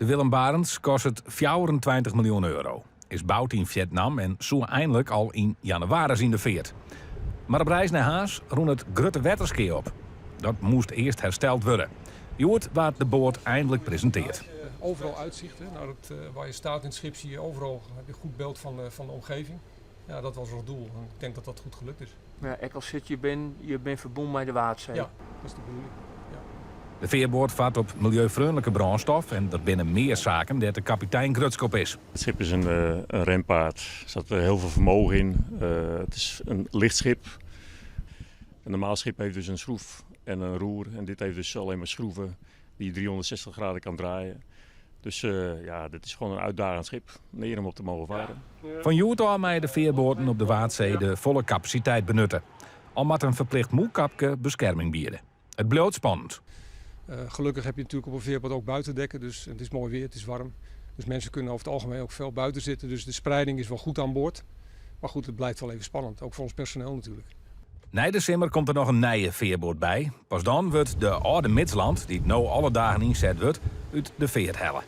De Willem Barents kost het 24 miljoen euro. Is bouwd in Vietnam en zo eindelijk al in januari in de veert. Maar op reis naar Haas roen het grutte wetterskee op. Dat moest eerst hersteld worden. Je hoort waar de boot eindelijk presenteert. Overal uitzicht. Hè. Nou, waar je staat in het schip zie je overal heb je een goed beeld van de omgeving. Ja, dat was ons doel. En ik denk dat dat goed gelukt is. Ja, ik als zit, je bent verbonden met de Waterdzee. Ja, dat is de bedoeling. Ja. De veerboot vaart op milieuvriendelijke brandstof en er binnen meer zaken dat de kapitein Grutskop is. Het schip is een rempaard. Er zat heel veel vermogen in. Het is een lichtschip. Een normaal schip heeft dus een schroef en een roer. En dit heeft dus alleen maar schroeven die je 360 graden kan draaien. Dus dit is gewoon een uitdagend schip. Een eer om op te mogen varen. Van Utah mij de veerboten op de Waterdzee de volle capaciteit benutten. Al moet een verplicht moekapje bescherming bieden. Het blijft spannend. Gelukkig heb je natuurlijk op een veerboot ook buitendekken. Dus het is mooi weer, het is warm. Dus mensen kunnen over het algemeen ook veel buiten zitten. Dus de spreiding is wel goed aan boord. Maar goed, het blijft wel even spannend. Ook voor ons personeel natuurlijk. Na december komt er nog een nieuwe veerboot bij. Pas dan wordt de oude Midsland, die nou alle dagen inzet wordt, uit de veert hellen.